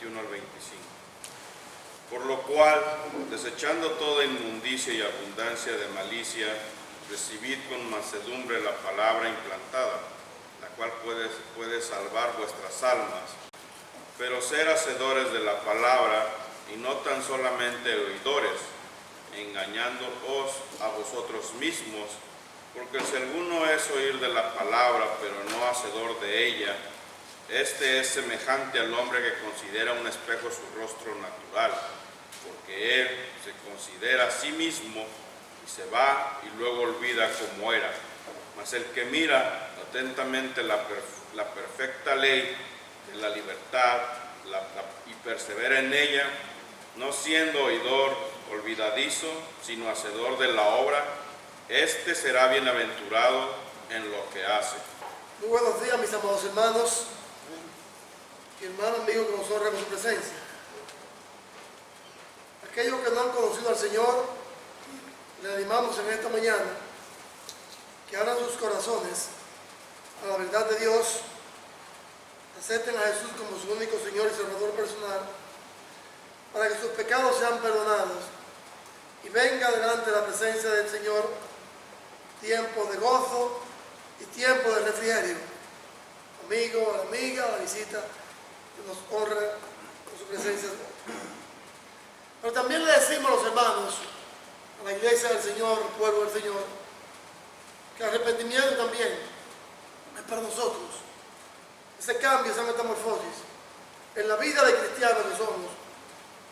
21 al 25. Por lo cual, desechando toda inmundicia y abundancia de malicia, recibid con mansedumbre la palabra implantada, la cual puede salvar vuestras almas. Pero ser hacedores de la palabra, y no tan solamente oidores, engañándoos a vosotros mismos, porque si alguno es oír de la palabra, pero no hacedor de ella, este es semejante al hombre que considera un espejo su rostro natural, porque él se considera a sí mismo y se va y luego olvida cómo era. Mas el que mira atentamente la perfecta ley de la libertad y persevera en ella, no siendo oidor olvidadizo, sino hacedor de la obra, este será bienaventurado en lo que hace. Muy buenos días, mis amados hermanos y hermanos amigos que nos honran con su presencia. Aquellos que no han conocido al Señor, le animamos en esta mañana que abran sus corazones a la verdad de Dios, acepten a Jesús como su único Señor y Salvador personal, para que sus pecados sean perdonados y venga delante de la presencia del Señor tiempo de gozo y tiempo de refrigerio. Amigo, amiga, la visita que nos honra con su presencia. Pero también le decimos a los hermanos, a la iglesia del Señor, al pueblo del Señor, que el arrepentimiento también es para nosotros. Ese cambio, esa metamorfosis, en la vida de cristianos que somos,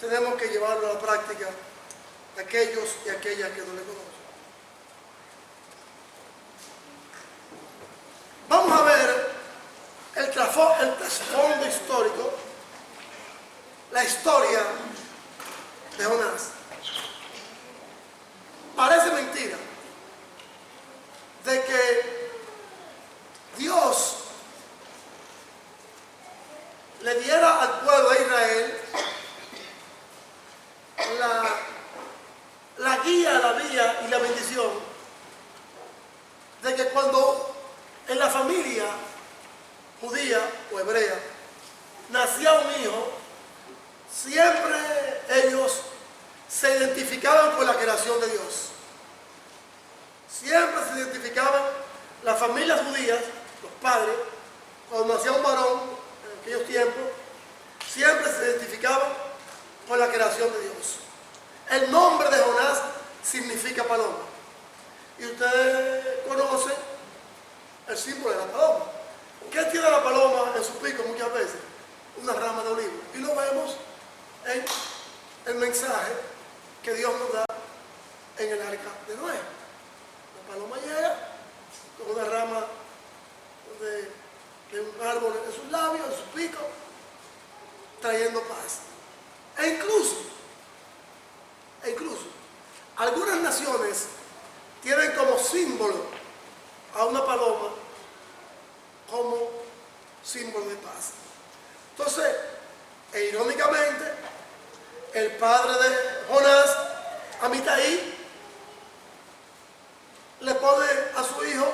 tenemos que llevarlo a la práctica de aquellos y aquellas que no le conocen. Vamos a ver el trasfondo histórico, la historia de Jonás. Parece mentira de que Dios le diera al pueblo de Israel la guía, la vía y la bendición de que cuando en la familia judía o hebrea nacía un hijo, siempre ellos se identificaban con la creación de Dios. Siempre se identificaban las familias judías, los padres, cuando nacía un varón en aquellos tiempos, siempre se identificaban con la creación de Dios. El nombre de Jonás significa paloma. Y ustedes conocen el símbolo de la paloma. ¿Qué tiene la paloma en su pico muchas veces? Una rama de olivo. Y lo vemos en el mensaje que Dios nos da en el arca de Noé. La paloma llega con una rama de un árbol en sus labios, en su pico, trayendo paz. E incluso, algunas naciones tienen como símbolo a una paloma como símbolo de paz. Entonces, irónicamente, el padre de Jonás, Amitai, le pone a su hijo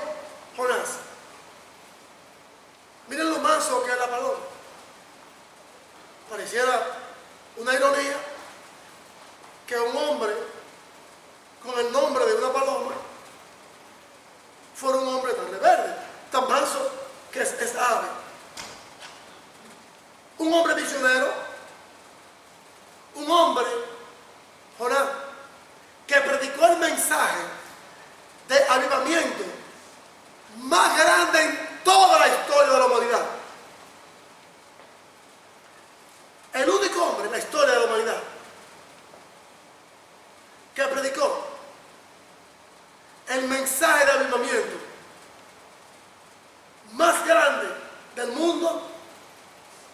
Jonás. Miren lo manso que es la paloma. Pareciera una ironía que un hombre con el nombre de una paloma fuera un hombre tan rebelde, tan manso que es ave. Un hombre misionero, un hombre, Jonás, que predicó el mensaje de avivamiento más grande en toda la historia de la humanidad. El único hombre en la historia de la humanidad que predicó el mensaje de avivamiento más grande del mundo,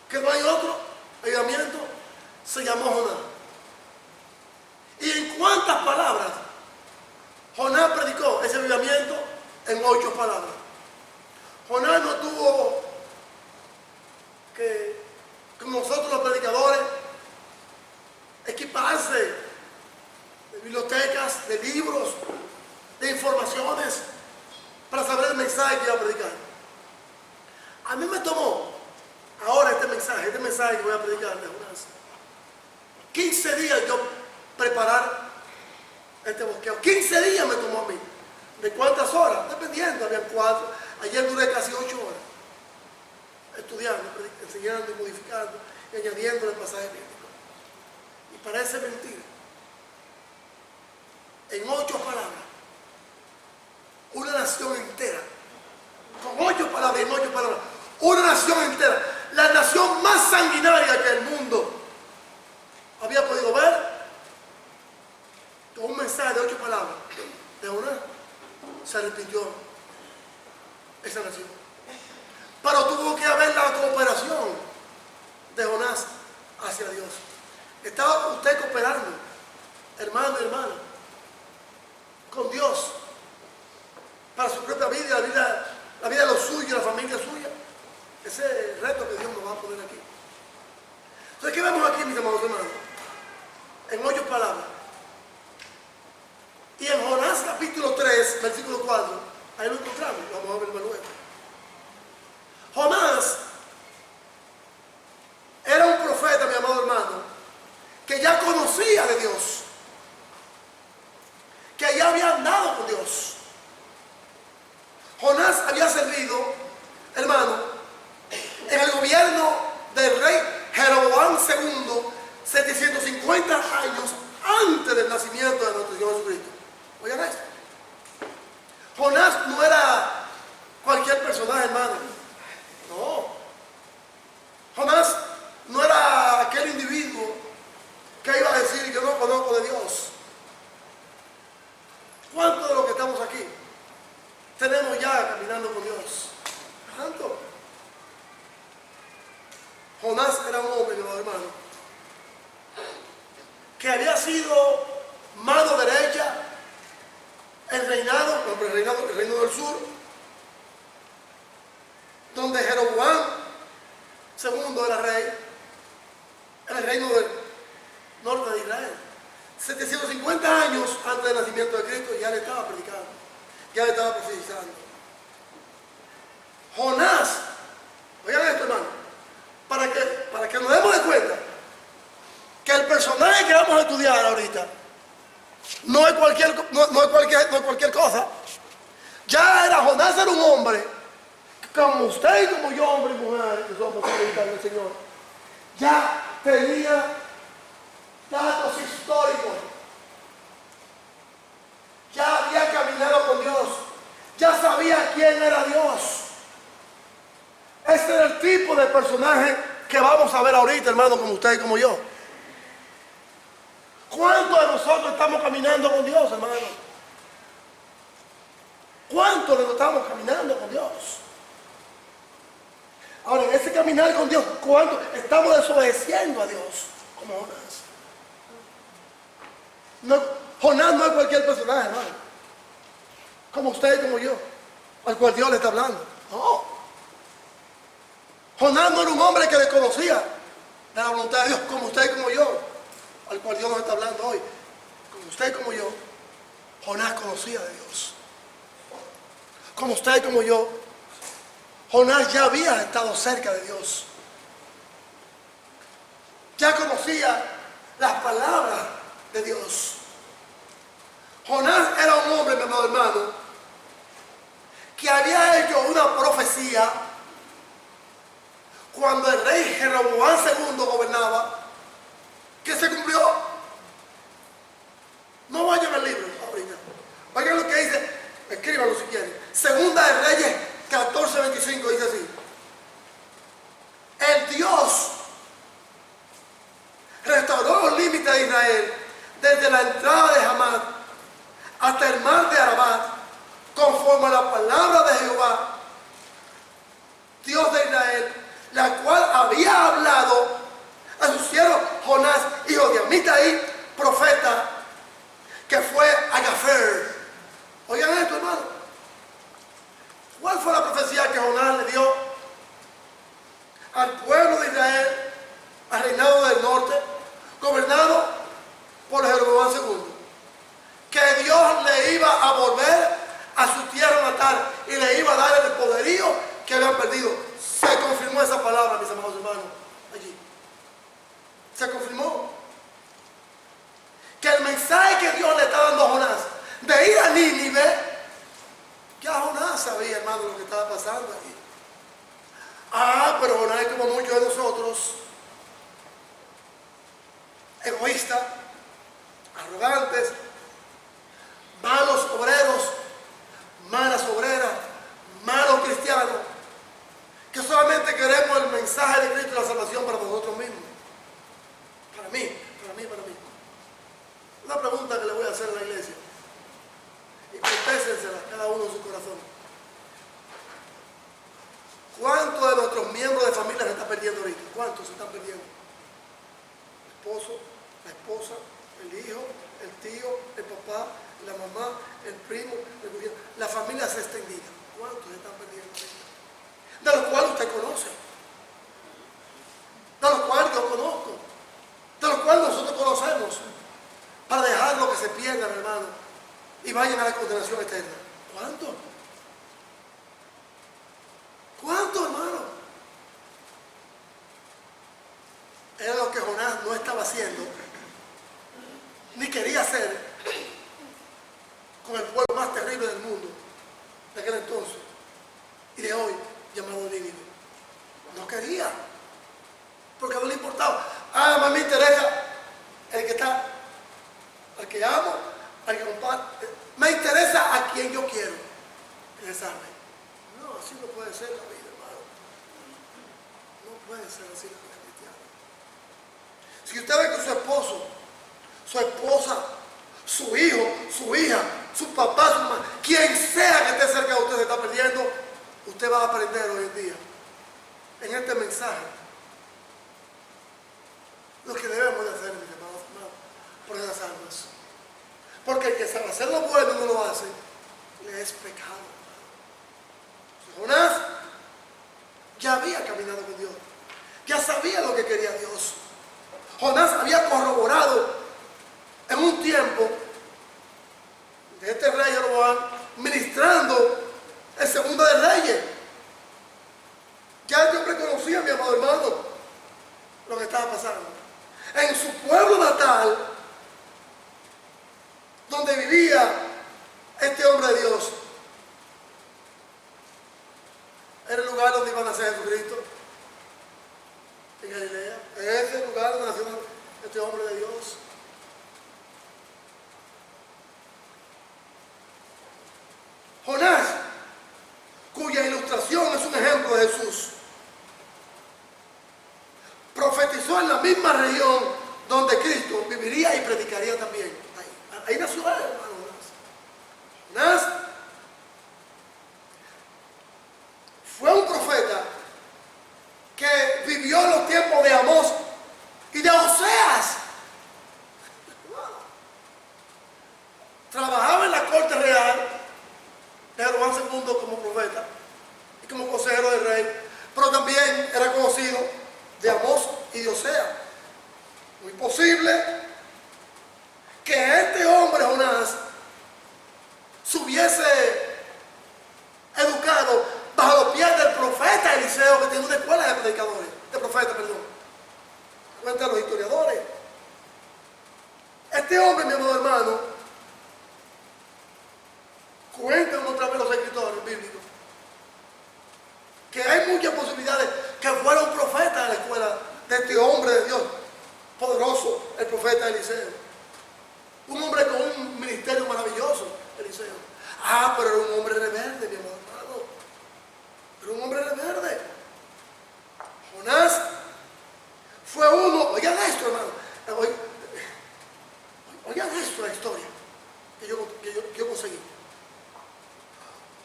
que no hay otro avivamiento, se llamó Jonás. ¿Y en cuántas palabras Jonás predicó ese avivamiento? En 8 palabras. Jonás no tuvo que, como nosotros los predicadores, equiparse de bibliotecas, de libros, de informaciones para saber el mensaje que iba a predicar. A mí me tomó ahora este mensaje, este mensaje que voy a predicar de Jonás. 15 días yo preparar este bosqueo. 15 días me tomó a mí. ¿De cuántas horas? Dependiendo, habían 4. Ayer duré casi 8 horas estudiando, enseñando y modificando y añadiendo el pasaje bíblico. Y parece mentira. En 8 palabras, una nación entera, con 8 palabras, en 8 palabras, una nación entera, la nación más sanguinaria que el mundo había podido ver, con un mensaje de 8 palabras de Jonás, se arrepintió esa nación. Pero tuvo que haber la cooperación de Jonás hacia Dios. Estaba usted cooperando, hermano y hermana, con Dios para su propia vida, la vida de los suyos, la familia suya. Ese es el reto que Dios nos va a poner aquí. Entonces, ¿qué vemos aquí, mis amados hermanos? En 8 palabras. Y en Jonás capítulo 3, versículo 4, ahí lo encontramos, vamos a verlo luego. Jonás era un profeta, mi amado hermano, que ya conocía de Dios, que ya había andado con Dios. Jonás había servido, hermano, en el gobierno del rey Jeroboam II 750 años antes del nacimiento de nuestro Señor Jesucristo. Oigan esto. Jonás no era cualquier personaje, hermano. No. Jonás no era aquel individuo que iba a decir: yo no conozco de Dios. ¿Cuántos de los que estamos aquí tenemos ya caminando con Dios? ¿Cuánto? Jonás era un hombre, mi hermano, que había sido mano derecha el reino del sur, donde Jeroboam II era rey, en el reino del norte de Israel. 750 años antes del nacimiento de Cristo ya le estaba predicando, ya le estaba profetizando. Jonás, oigan esto, hermano, para que nos demos de cuenta que el personaje que vamos a estudiar ahorita no es cualquier cosa. Ya Jonás era un hombre, como usted y como yo, hombre y mujer, que somos hijos del Señor, ya tenía datos históricos, ya había caminado con Dios, ya sabía quién era Dios. Este era el tipo de personaje que vamos a ver ahorita, hermano, como usted y como yo. ¿Cuántos de nosotros estamos caminando con Dios, hermano? ¿Cuántos de nosotros estamos caminando con Dios? Ahora, en ese caminar con Dios, ¿cuántos estamos desobedeciendo a Dios? Como Jonás. Jonás no es cualquier personaje, hermano. Como usted y como yo, al cual Dios le está hablando. No. Jonás no era un hombre que desconocía de la voluntad de Dios, como usted y como yo, al cual Dios nos está hablando hoy. Como usted y como yo, Jonás conocía de Dios. Como usted y como yo, Jonás ya había estado cerca de Dios. Ya conocía las palabras de Dios. Jonás era un hombre, mi amado hermano, que había hecho una profecía cuando el rey Jeroboam II gobernaba, que se cumplió. No vayan al libro ahorita. Vayan lo que dice, escríbanlo si quieren. Segunda de Reyes 14:25 dice así: el Dios restauró los límites de Israel desde la entrada de Hamat hasta el mar de Arabat, conforme a la palabra de Jehová, Dios de Israel, la cual había hablado a su siervo Jonás, hijo de Amitai, profeta, que fue a Gafer. Oigan esto, hermano. ¿Cuál fue la profecía que Jonás le dio al pueblo de Israel, al reinado del norte, gobernado por Jeroboam II? Que Dios le iba a volver a su tierra natal y le iba a dar el poderío que habían perdido. Se confirmó esa palabra, mis amados hermanos, ve que a Jonás sabía, hermano, lo que estaba pasando aquí. Pero Jonás es como muchos de nosotros, egoístas, arrogantes, malos obreros, malas obreras, malos cristianos, que solamente queremos el mensaje de Cristo y la salvación para nosotros mismos. Para mí. Una pregunta que le voy a hacer a la iglesia, y contésensela cada uno en su corazón. ¿Cuántos de nuestros miembros de familia se están perdiendo ahorita? ¿Cuántos se están perdiendo? El esposo, la esposa, el hijo, el tío, el papá, la mamá, el primo, el gobierno. La familia se extendida. ¿Cuántos se están perdiendo ahorita? De los cuales usted conoce, de los cuales yo conozco, de los cuales nosotros conocemos, para dejarlo que se pierdan, hermano, y vayan a la condenación eterna. ¿Cuántos? ¿Cuántos, hermano? Era lo que Jonás no estaba haciendo, ni quería hacer, con el pueblo más terrible del mundo, de aquel entonces, y de hoy, llamado Nínive. No quería, porque no le importaba. Más me interesa el que está, al que amo, al que comparte. Me interesa a quien yo quiero que se salve. No, así no puede ser la vida, hermano. No puede ser así la vida cristiana. Si usted ve que su esposo, su esposa, su hijo, su hija, su papá, su mamá, quien sea que esté cerca de usted se está perdiendo, usted va a aprender hoy en día, en este mensaje, lo que debemos de hacer, mis hermanos, por esas almas. Porque el que sabe hacer lo bueno y no lo hace, le es pecado. Jonás ya había caminado con Dios, ya sabía lo que quería Dios. Jonás había corroborado en un tiempo de este rey Jeroboam ministrando el segundo de reyes. Ya el hombre conocía, mi amado hermano, lo que estaba pasando. En su pueblo natal, donde vivía este hombre de Dios, era el lugar donde iba a nacer Jesucristo, en Galilea. Es el lugar donde nació este hombre de Dios. Jonás, cuya ilustración es un ejemplo de Jesús, profetizó en la misma región donde Cristo viviría y predicaría también. Ahí nació él, hermano. Jonás fue un profeta que vivió los tiempos de Amós y de Oseas. Trabajaba en la corte real de Jeroboam II como profeta y como consejero del rey, pero también era conocido de Amós y de Oseas. Muy posible que este hombre, Jonás, se hubiese educado bajo los pies del profeta Eliseo, que tiene una escuela de predicadores, de profetas, perdón. Cuentan los historiadores. Este hombre, mi amado hermano, cuentan otra vez los escritores bíblicos, que hay muchas posibilidades que fuera un profeta de la escuela de este hombre de Dios, poderoso, el profeta Eliseo. Un hombre con un ministerio maravilloso, Eliseo. Pero era un hombre rebelde, mi amado hermano. Era un hombre rebelde. Jonás fue uno, oigan esto, hermano. Oigan esto, la historia que yo conseguí.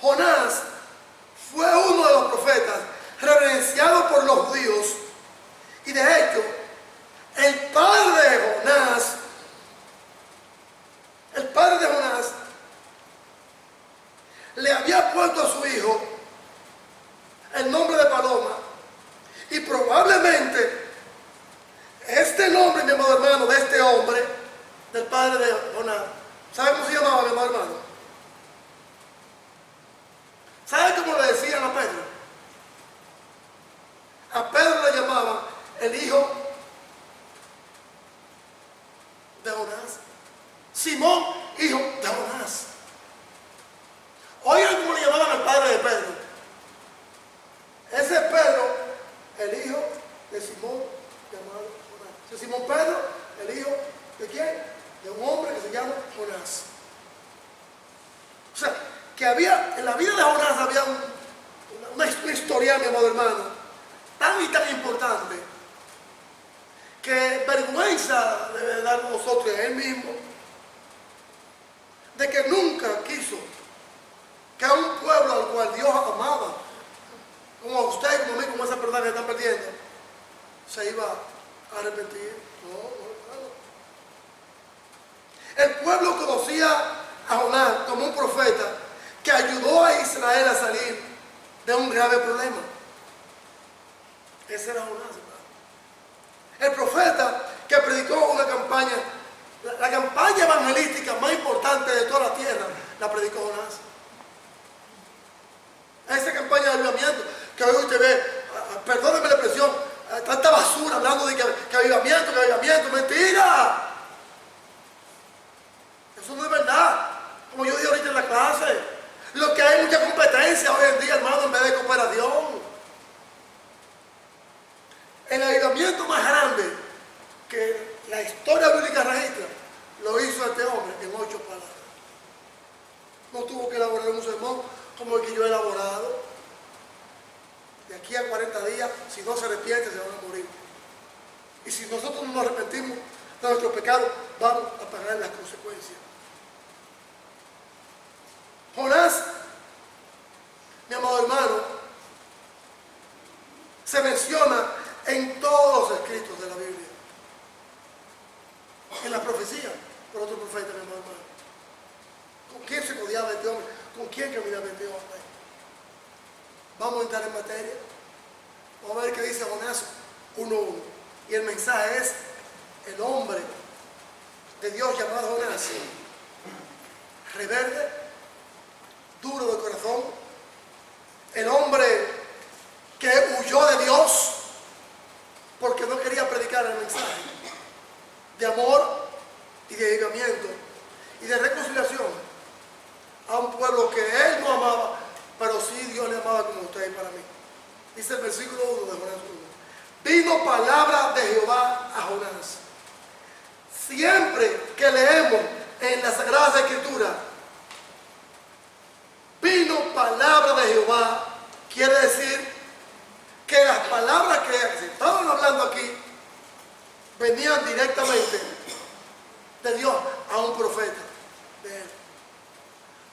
Jonás fue uno de los profetas reverenciado por los judíos, y de hecho, el padre de Jonás, le había puesto a su hijo el nombre de Paloma, y probablemente este nombre, mi amado hermano, de este hombre, del padre de Jonás, ¿sabe cómo se llamaba, mi amado hermano? ¿Sabe cómo le decían a Pedro? A Pedro le llamaban el hijo de Jonás. Simón, hijo de Jonás. el hijo de Simón llamado Jonás. Ese Simón Pedro, el hijo de quién? De un hombre que se llama Jonás. O sea, que había, en la vida de Jonás había una historia, mi amado hermano, tan y tan importante, que vergüenza debe dar a nosotros y a él mismo, de que nunca quiso que a un pueblo al cual Dios amaba, como a usted, como a mí, como a esa persona que están perdiendo, se iba a arrepentir. No. El pueblo conocía a Jonás como un profeta que ayudó a Israel a salir de un grave problema. Ese era Jonás, hermano. El profeta que predicó una campaña, la campaña evangelística más importante de toda la tierra, la predicó Jonás. Esa campaña de avivamiento que hoy usted ve, perdóneme la expresión, tanta basura hablando de que avivamiento, mentira. Eso no es verdad. Como yo dije ahorita en la clase, lo que hay mucha competencia hoy en día, hermano, en vez de cooperación. El avivamiento más grande que la historia bíblica registra lo hizo este hombre en 8 palabras. No tuvo que elaborar un sermón como el que yo he elaborado. De aquí a 40 días, si no se arrepiente, se van a morir. Y si nosotros no nos arrepentimos de nuestro pecado, vamos a pagar las consecuencias. Jonás, mi amado hermano, se menciona en todos los escritos de la Biblia. En la profecía, por otro profeta, mi amado hermano. ¿Con quién se rodeaba este hombre? ¿Con quién caminaba este hombre? Vamos a entrar en materia. Vamos a ver qué dice Jonás 1:1. Y el mensaje es: el hombre de Dios llamado Jonás, rebelde, duro de corazón, el hombre que huyó de Dios porque no quería predicar el mensaje de amor y de avivamiento y de reconciliación a un pueblo que él no amaba, pero sí Dios le amaba como usted y para mí. Dice el versículo 1 de Jonás 1. Vino palabra de Jehová a Jonás. Siempre que leemos en las Sagradas Escrituras, vino palabra de Jehová, quiere decir que las palabras que se estaban hablando aquí venían directamente de Dios a un profeta de él.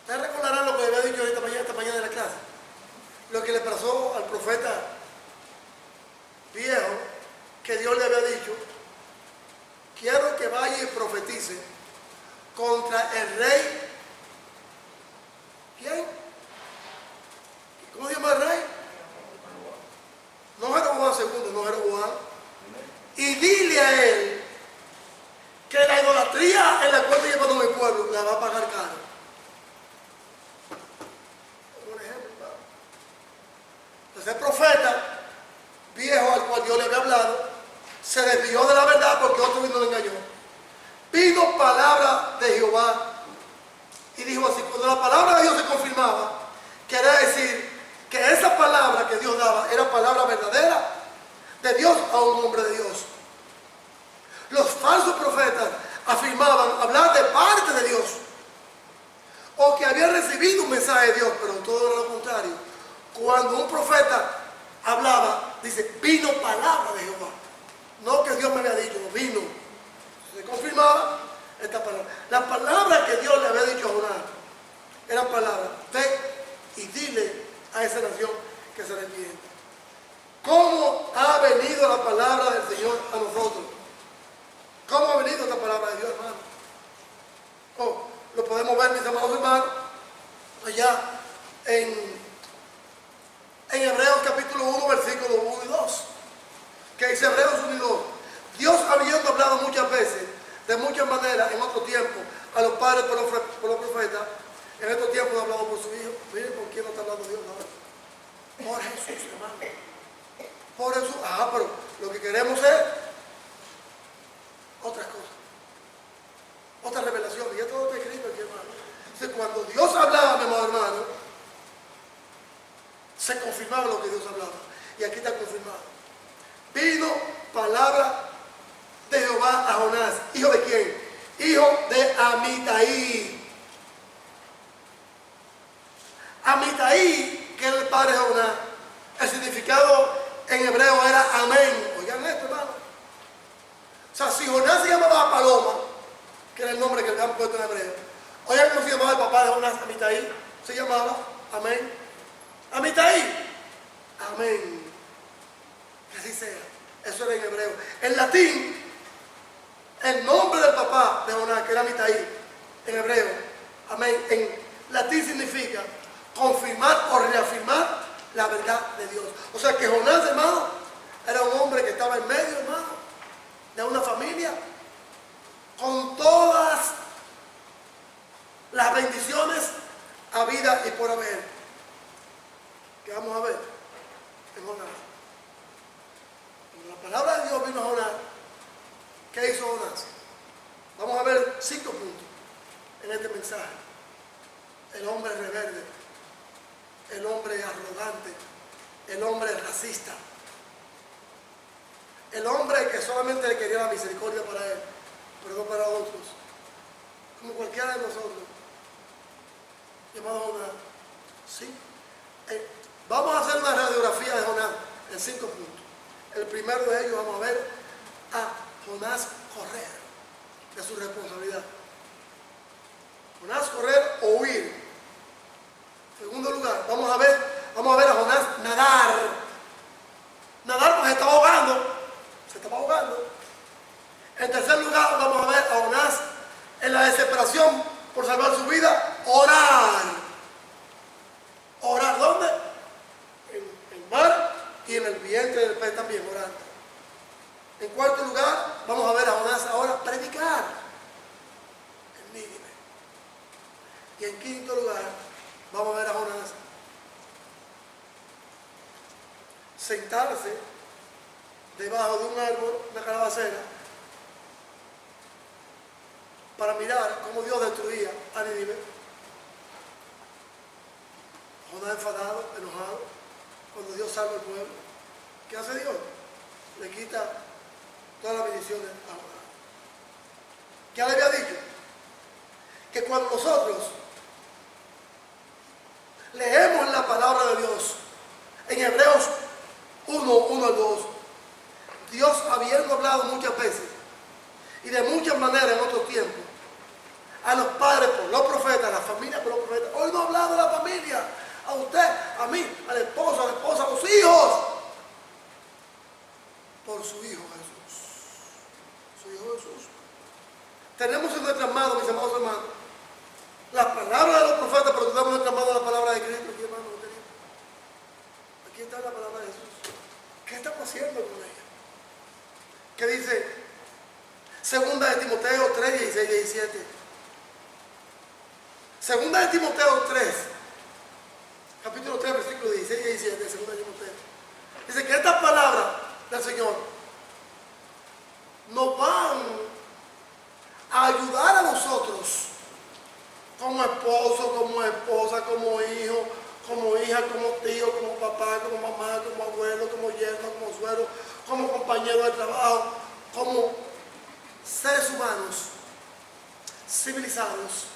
¿Ustedes recordarán lo que le había dicho esta mañana en la clase? Lo que le pasó al profeta viejo, que Dios le había dicho: quiero que vaya y profetice contra el rey. ¿Quién? ¿Cómo se llama el rey? No Jeroboam II, no Jeroboam. Y dile a él que la idolatría en la cual está llevando mi pueblo la va a pagar caro. Un ejemplo, ¿verdad? Entonces el profeta viejo al cual Dios le había hablado se desvió de la verdad porque otro vino y lo engañó. Vino palabra de Jehová y dijo así: cuando la palabra de Dios se confirmaba, quería decir que esa palabra que Dios daba era palabra verdadera de Dios a un hombre de Dios. Los falsos profetas afirmaban hablar de parte de Dios o que habían recibido un mensaje de Dios, pero todo era lo contrario. Cuando un profeta hablaba, dice: vino palabra de Jehová. No que Dios me había dicho, no, vino. Se confirmaba esta palabra. La palabra que Dios le había dicho a Jonás eran palabras: ve y dile a esa nación que se arrepiente. ¿Cómo ha venido la palabra del Señor a nosotros? ¿Cómo ha venido esta palabra de Dios, hermano? Oh, lo podemos ver, mis amados hermanos, allá en Hebreos capítulo 1, versículos 1 y 2. Que dice Hebreos 1 y 2. Dios, habiendo hablado muchas veces, de muchas maneras, en otro tiempo, a los padres por los profetas, en estos tiempos ha hablado por su Hijo. Miren por quién no está hablando Dios ahora. Por Jesús, hermano. Por Jesús. Pero lo que queremos es otras cosas. Otra revelación. Y ya todo está escrito aquí, hermano. Entonces, cuando Dios hablaba, mi amado hermano, se confirmaba lo que Dios hablaba. Y aquí está confirmado. vino palabra de Jehová a Jonás. ¿Hijo de quién? Hijo de Amitai. Amitai, que era el padre de Jonás, el significado en hebreo era amén. Oigan esto, hermano. O sea, si Jonás se llamaba Paloma, que era el nombre que le habían puesto en hebreo, oigan cómo se llamaba el papá de Jonás, Amitai. Se llamaba amén. Amitai. Amén. Que así sea. Eso era en hebreo. En latín, el nombre del papá de Jonás, que era Amitai, en hebreo, amén, en latín significa confirmar o reafirmar la verdad de Dios. O sea que Jonás, hermano, era un hombre que estaba en medio, hermano, de una familia con todas las bendiciones a vida y por haber. Que vamos a ver en Jonás. Cuando la palabra de Dios vino a Jonás, ¿qué hizo Jonás? Vamos a ver 5 puntos en este mensaje. El hombre rebelde, el hombre arrogante, el hombre racista, el hombre que solamente le quería la misericordia para él, pero no para otros, como cualquiera de nosotros, llamado Jonás. ¿Sí? Vamos a hacer una radiografía de Jonás en 5 puntos. El primero de ellos vamos a ver a Jonás correr de su responsabilidad. Jonás correr o huir. En segundo lugar, vamos a ver a Jonás nadar. Nadar porque se estaba ahogando. En tercer lugar, vamos a ver a Jonás en la desesperación por salvar su vida, orar. ¿Orar dónde? En el mar y en el vientre del pez también, orando. En cuarto lugar, vamos a ver a Jonás ahora predicar en Nínive. Y en quinto lugar, vamos a ver a Jonás sentarse debajo de un árbol, una calabacera, para mirar cómo Dios destruía a Nínive. Jonás enfadado, enojado, cuando Dios salva al pueblo. ¿Qué hace Dios? Le quita todas las bendiciones a Jonás. Ya le había dicho que cuando nosotros leemos la palabra de Dios en Hebreos 1:1-2, Dios habiendo hablado muchas veces y de muchas maneras en otros tiempos a los padres por los profetas, a la familia por los profetas, hoy no ha hablado de la familia, a usted, a mí, al esposo, a la esposa, a los hijos, por su Hijo Jesús. Su Hijo Jesús. Tenemos en nuestras manos, mis amados hermanos, las palabras de los profetas, pero tenemos en nuestras manos la palabra de Cristo. Aquí, hermano, aquí está la palabra de Jesús. ¿Qué estamos haciendo con ella? ¿Qué dice? Segunda de Timoteo 3, 16, 17. Segunda de Timoteo 3, capítulo 3, versículo 16 y 17, segunda de Timoteo. Dice que estas palabras del Señor nos van a ayudar a nosotros como esposo, como esposa, como hijo, como hija, como tío, como papá, como mamá, como abuelo, como yerno, como suegro, como compañero de trabajo, como seres humanos civilizados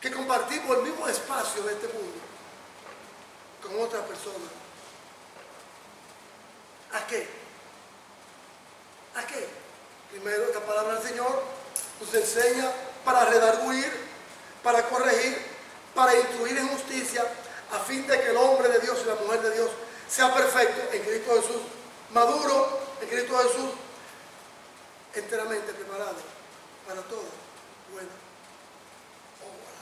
que compartimos el mismo espacio de este mundo con otras personas. ¿A qué? ¿A qué? Primero, esta palabra del Señor nos enseña para redarguir, para corregir, para instruir en justicia, a fin de que el hombre de Dios y la mujer de Dios sea perfecto en Cristo Jesús, maduro en Cristo Jesús, enteramente preparado para toda buena obra.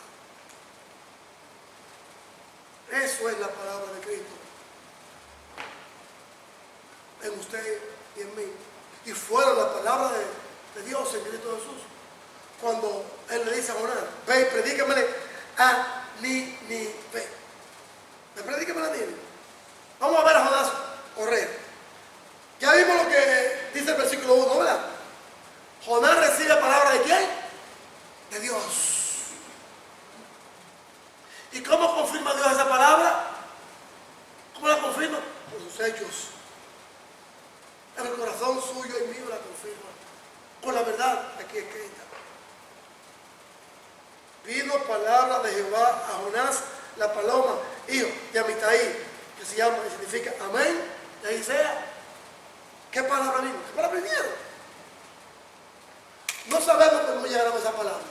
Eso es la palabra de Cristo en usted y en mí. Y fueron las palabras de Dios en Cristo Jesús. Cuando Él le dice a Jonás, ve y predícamele a Nínive. Predícamele a Nínive. Vamos a ver a Jonás correr. Ya vimos lo que dice el versículo 1, ¿verdad? Jonás recibe palabra de ¿quién? De Dios. ¿Y cómo confirma Dios esa palabra? ¿Cómo la confirma? Por sus hechos. en el corazón suyo y mío la confirma, con la verdad aquí escrita. Vino palabra de Jehová a Jonás, la paloma, hijo de Amitai, que se llama y significa amén, y ahí sea. ¿Qué palabra vino? ¿Qué palabra vinieron? No sabemos cómo llegaron esa palabra.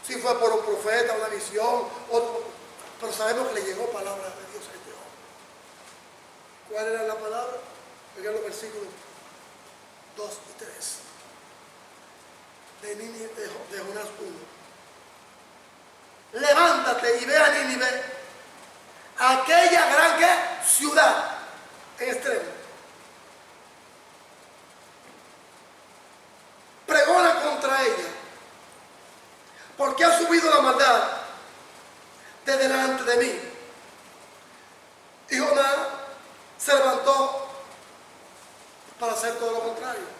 Si fue por un profeta, una visión, pero sabemos que le llegó palabra de Dios a este hombre. ¿Cuál era la palabra? Vean los versículos 2 y 3 de Jonás 1. Levántate y ve a Nínive, aquella gran ciudad en extremo. Pregona contra ella, porque ha subido la maldad de delante de mí. Y Jonás se levantó para hacer todo lo contrario.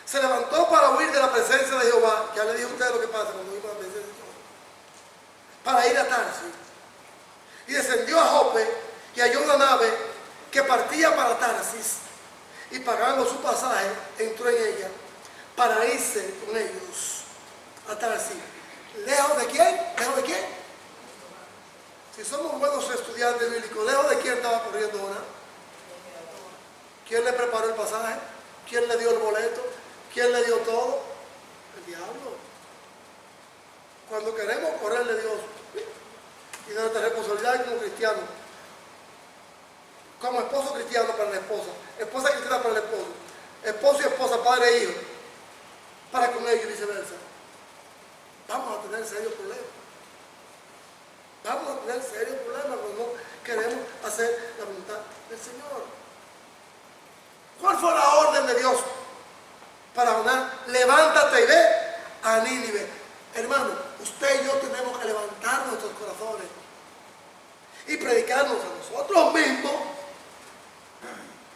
Se levantó para huir de la presencia de Jehová. Ya le dije a ustedes lo que pasa cuando huimos de la presencia de Jehová. Para ir a Tarsis. Y descendió a Jope y halló una nave que partía para Tarsis. Y pagando su pasaje, entró en ella para irse con ellos a Tarsis. ¿Lejos de quién? ¿Lejos de quién? Si somos buenos estudiantes bíblicos, ¿lejos de quién estaba corriendo Jonás? ¿Quién le preparó el pasaje? ¿Quién le dio el boleto? ¿Quién le dio todo? El diablo. Cuando queremos correrle a Dios, y nuestra responsabilidad como cristianos, como esposo cristiano para la esposa, esposa cristiana para el esposo, esposo y esposa, padre e hijo, para con ellos y viceversa, vamos a tener serios problemas. Vamos a tener serios problemas cuando no queremos hacer la voluntad del Señor. ¿Cuál fue la orden de Dios para Jonás? Levántate y ve a Nínive. Hermano, usted y yo tenemos que levantar nuestros corazones y predicarnos a nosotros mismos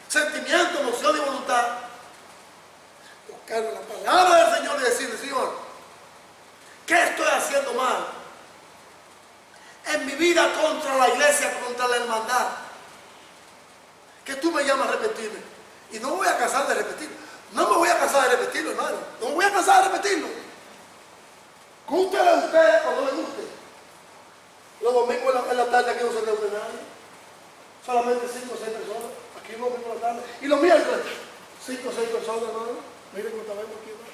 sentimiento, emoción y voluntad, buscar la palabra del Señor y decirle: Señor, ¿qué estoy haciendo mal en mi vida contra la iglesia, contra la hermandad? Que tú me llamas a repetirme. Y no me voy a cansar de repetirlo. No me voy a cansar de repetirlo, hermano. No me voy a cansar de repetirlo. Gústele a usted o no le guste. Los domingos en la tarde aquí no se reúne nadie. Solamente 5 o 6 personas. Aquí los domingos en la tarde. Y los miércoles, 5 o 6 personas, hermano. Miren cómo está viendo aquí, hermano.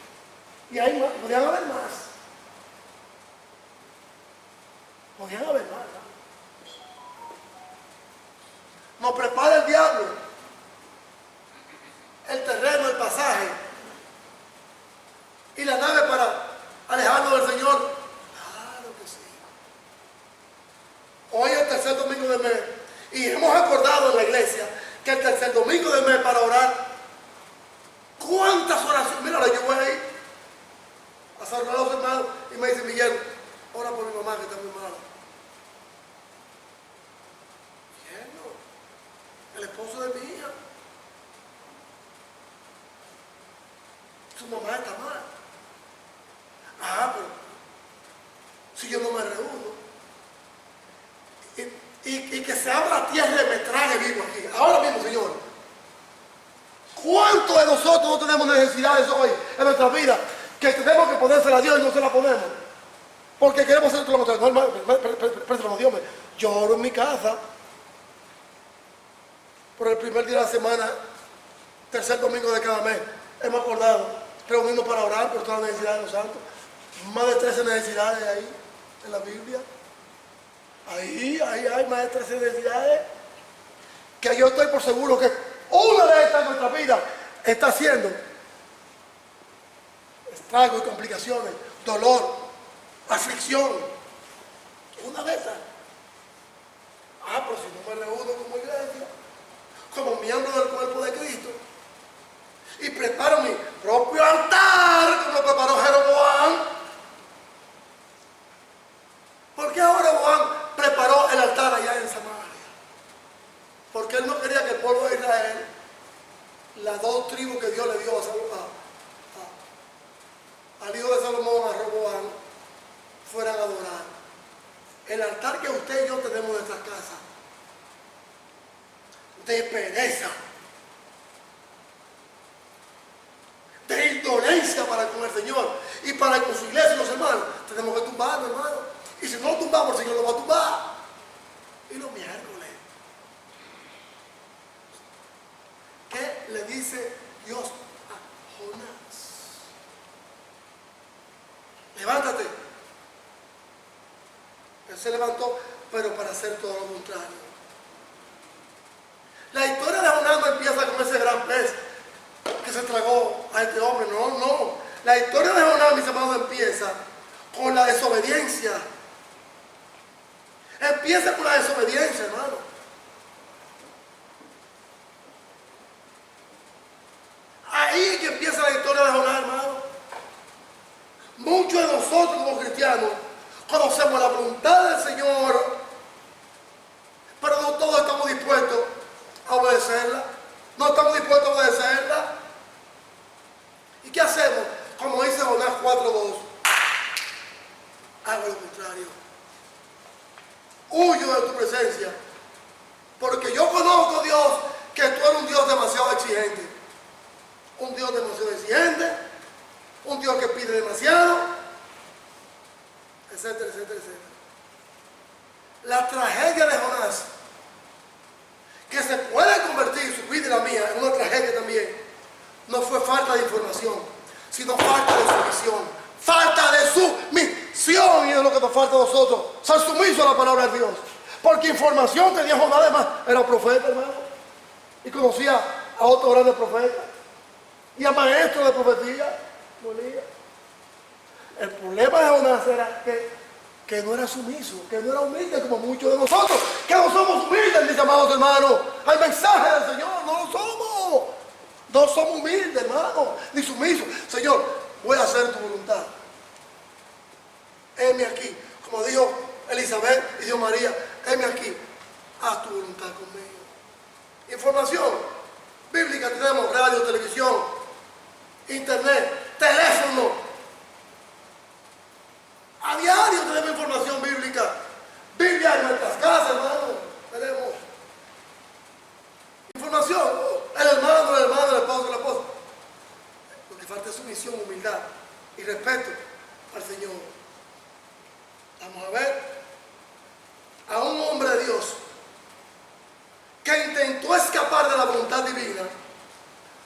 Y hay más. Podrían haber más. Podrían haber más, ¿no? Nos prepara el diablo el terreno, el pasaje y la nave para alejarnos del Señor. Claro que sí. Hoy es el tercer domingo del mes y hemos acordado en la iglesia que el tercer domingo del mes para orar. ¿Cuántas oraciones? Mira, yo voy a ir a saludar a los hermanos y me dice: Miguel, ora por mi mamá que está muy mala. El esposo de mi hija, su mamá está mal. Pero si yo no me reúno y que se abra tierra y me trague vivo aquí, ahora mismo, Señor, ¿cuántos de nosotros no tenemos necesidades hoy en nuestra vida que tenemos que ponérsela a Dios y no se la ponemos? Porque queremos hacer todo lo contrario. No, Dios, yo oro en mi casa. Por el primer día de la semana, tercer domingo de cada mes, hemos acordado reunirnos para orar por todas las necesidades de los santos. Más de 13 necesidades ahí en la Biblia. Ahí hay más de 13 necesidades que yo estoy por seguro que una de estas en nuestra vida está haciendo estragos y complicaciones, dolor, aflicción. Una de esas. Pero si no me reúno como iglesia, como miembro del cuerpo de Cristo, y preparo mi propio altar como preparó Jeroboam. ¿Por qué Jeroboam preparó el altar allá en Samaria? Porque él no quería que el pueblo de Israel, las 2 tribus que Dios le dio al hijo de Salomón, a Jeroboam, fueran a adorar. El altar que usted y yo tenemos en nuestras casas, de pereza, y para con su iglesia y los hermanos, tenemos que tumbarlo, hermano. Y si no lo tumbamos, el Señor lo va a tumbar. Y los miércoles, ¿qué le dice Dios a Jonás? Levántate. Él se levantó, pero para hacer todo lo contrario. La historia de Jonás no empieza con ese gran pez que se tragó a este hombre. No, no. La historia de Jonás, mis amados, empieza con la desobediencia. Empieza con la desobediencia, hermano. Ahí es que empieza la historia de Jonás, hermano. Muchos de nosotros como cristianos conocemos la voluntad del Señor, pero no todos estamos dispuestos a obedecerla. No estamos dispuestos a obedecerla. ¿Y qué hacemos? Como dice Jonás 4:2. Hago lo contrario. Huyo de tu presencia. Porque yo conozco, Dios, que tú eres un Dios demasiado exigente. Un Dios demasiado exigente. Un Dios que pide demasiado. Etcétera, etcétera, etcétera. La tragedia de Jonás, que se puede convertir su vida y la mía en una tragedia también, no fue falta de información, sino falta de sumisión. Falta de sumisión, y es lo que nos falta a nosotros, ser sumisos a la palabra de Dios. Porque información tenía Jonás, además, era profeta, hermano, y conocía a otros grandes profetas, y a maestros de profecía. El problema de Jonás era que no era sumiso, que no era humilde como muchos de nosotros, que no somos humildes, mis amados hermanos, al mensaje del Señor. No lo somos. No somos humildes, hermano, ni sumisos. Señor, voy a hacer tu voluntad. Heme aquí, como dijo Elizabeth y dijo María, heme aquí, haz tu voluntad conmigo. Información bíblica tenemos: radio, televisión, internet, teléfono. A diario tenemos información bíblica. Biblia en nuestras casas, hermano. Tenemos información. El hermano, el esposo, la esposa. Lo que falta es sumisión, humildad y respeto al Señor. Vamos a ver a un hombre de Dios que intentó escapar de la voluntad divina,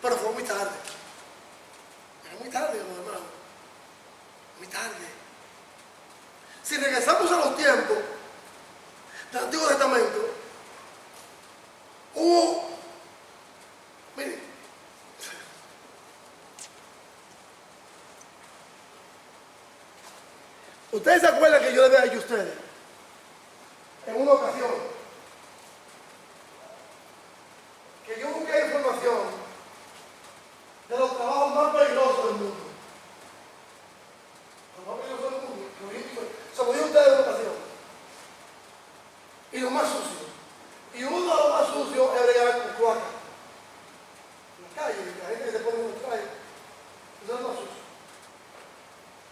pero fue muy tarde. Era muy tarde, hermano. Muy tarde. Si regresamos a los tiempos del Antiguo Testamento, hubo, miren, ustedes se acuerdan que yo les había dicho a ustedes en una ocasión que yo busqué información de los trabajos más peligrosos del mundo. Los más peligrosos del mundo. Se lo digo a ustedes en una ocasión. Y lo más sucio. Y uno de los más sucios es bregar con cloaca. En la calle, la gente que se pone en el traje. Eso es lo más sucio.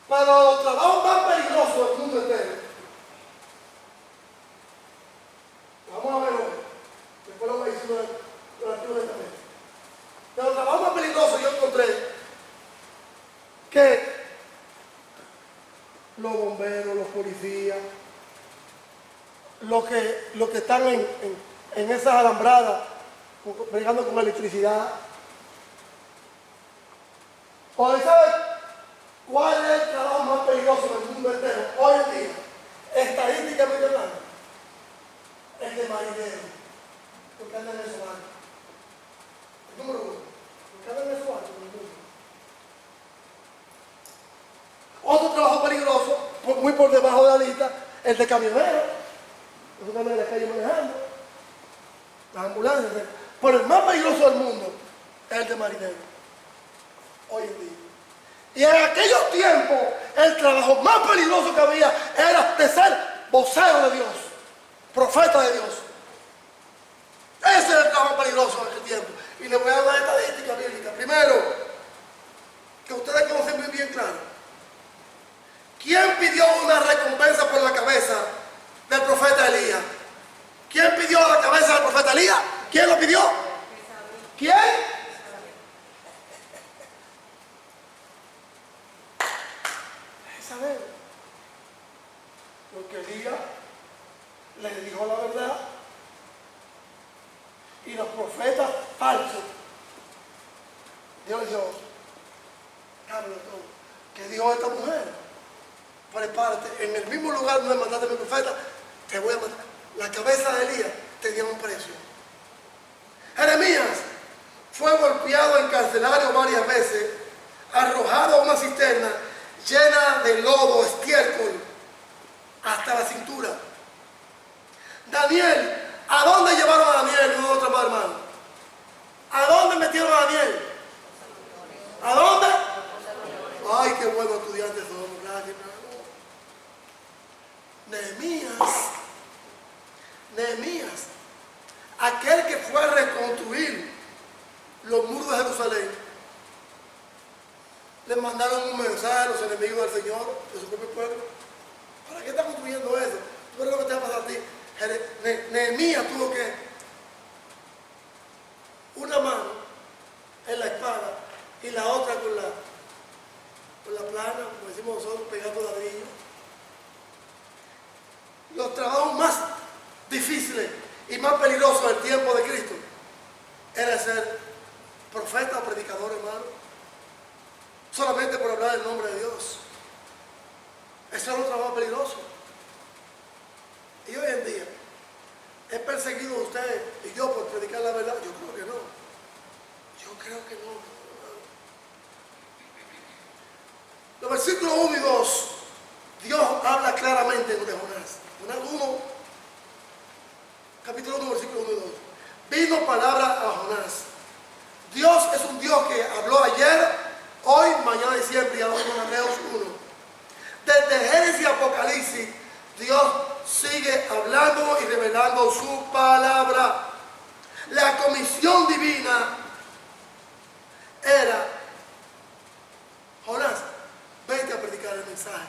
Pero los trabajos más peligrosos del mundo entero, vamos a ver hoy. Después lo voy a decir del Antiguo Testamento. De los trabajos más peligrosos yo encontré que los bomberos, los policías, los que están en esas alambradas, bregando con electricidad. ¿O saben cuál es el trabajo más peligroso del mundo entero hoy en día? Estadísticamente hablando, el de marinero, porque andan en esos barcos. El número 1, porque andan en esos barcos en el mundo. Otro trabajo peligroso, muy por debajo de la lista, el de camionero. Esos que andan en la calle manejando, las ambulancias. Pero el más peligroso del mundo es el de marinero, hoy en día. Y en aquellos tiempos, el trabajo más peligroso que había era de ser vocero de Dios, profeta de Dios. Ese era el trabajo peligroso en aquel tiempo. Y les voy a dar una estadística bíblica. Primero, que ustedes conocen muy bien claro. ¿Quién pidió una recompensa por la cabeza del profeta Elías? ¿Quién pidió la cabeza del profeta Elías? ¿Quién lo pidió? ¿Quién? profetas falsos. Dios le dijo, cámbialo todo. ¿Qué dijo esta mujer? Prepárate, en el mismo lugar donde mandaste a mi profeta, te voy a matar. La cabeza de Elías tenía un precio. Jeremías fue golpeado en carcelario varias veces, arrojado a una cisterna llena de lodo, estiércol, hasta la cintura. Daniel, ¿a dónde llevaron a Daniel? No otra más, hermano. ¿A dónde metieron a Daniel? ¿A dónde? Ay, qué buenos estudiantes somos, gracias, hermano. Nehemías, aquel que fue a reconstruir los muros de Jerusalén, le mandaron un mensaje a los enemigos del Señor, de su propio pueblo. ¿Para qué está construyendo eso? ¿Tú ves lo que te va a pasar a ti? Nehemías tuvo que una mano en la espada y la otra con la plana, como decimos nosotros, pegando ladrillos. Los trabajos más difíciles y más peligrosos del tiempo de Cristo era ser profeta o predicador, hermano, solamente por hablar el nombre de Dios. Eso era un trabajo peligroso. Y hoy en día, ¿he perseguido a usted y yo por predicar la verdad? Yo creo que no. Yo creo que no. Los versículos 1 y 2, Dios habla claramente de Jonás. Jonás 1, capítulo 1, versículo 1 y 2. Vino palabra a Jonás. Dios es un Dios que habló ayer, hoy, mañana y siempre, y ahora en Hebreos 1. Desde Génesis y Apocalipsis, Dios sigue hablando y revelando su palabra. La comisión divina era: Jonás, vete a predicar el mensaje.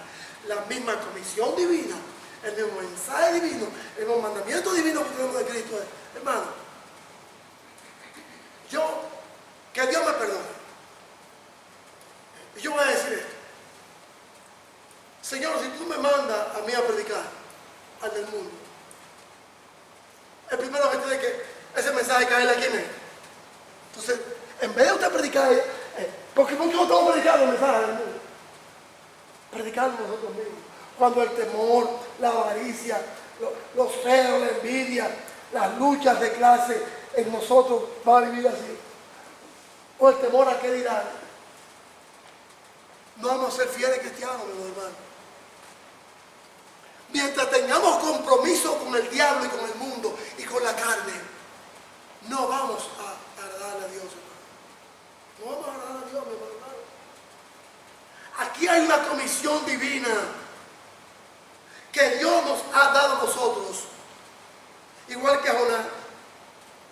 La misma comisión divina, el mismo mensaje divino, el mismo mandamiento divino que tenemos de Cristo es, hermano, que Dios me perdone. Y yo voy a decir esto: Señor, si tú me mandas a mí a predicar al del mundo, el primero que tiene que ese mensaje caerle a quién es. Entonces, en vez de usted predicar, porque muchos estamos predicando el mensaje del mundo, predicarlo nosotros mismos. Cuando el temor, la avaricia, los celos, la envidia, las luchas de clase en nosotros van a vivir así. O el temor a qué dirán. No vamos a ser fieles cristianos, mis hermanos. Mientras tengamos compromiso con el diablo y con el mundo y con la carne, no vamos a agradarle a Dios, hermano. No vamos a agradar a Dios, mi hermano. Aquí hay una comisión divina que Dios nos ha dado a nosotros, igual que a Jonás,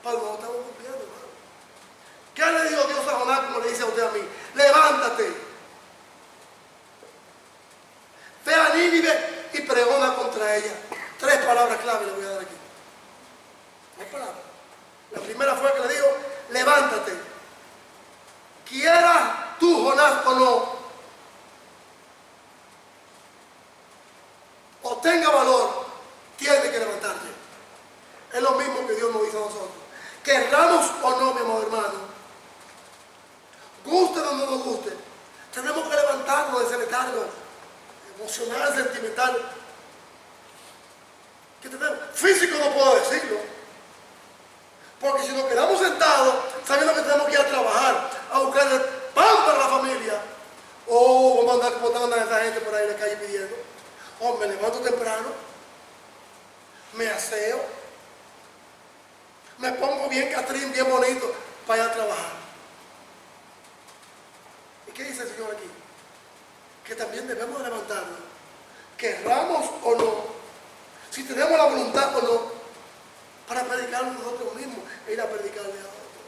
pero no estamos cumpliendo, hermano. ¿Qué le dijo Dios a Jonás, como le dice a usted a mí? Levántate, ve a Nínive y pregona contra ella. 3 palabras clave le voy a dar aquí. 3 palabras. La primera fue que le dijo: levántate. Quiera tú, Jonás, o no, o tenga valor, tiene que levantarte. Es lo mismo que Dios nos dice a nosotros. Querramos o no, mi amado hermano, guste o no nos guste, tenemos que levantarnos de ese letargo emocional, sentimental que tenemos. Físico no puedo decirlo, porque si nos quedamos sentados sabiendo que tenemos que ir a trabajar, a buscar el pan para la familia, o vamos a andar como están andando esa gente por ahí en la calle pidiendo, o me levanto temprano, me aseo, me pongo bien catrín, bien bonito para ir a trabajar. ¿Y qué dice el Señor aquí? Que también debemos levantarnos, querramos o no, si tenemos la voluntad o no, para predicarnos nosotros mismos e ir a predicarle a otros.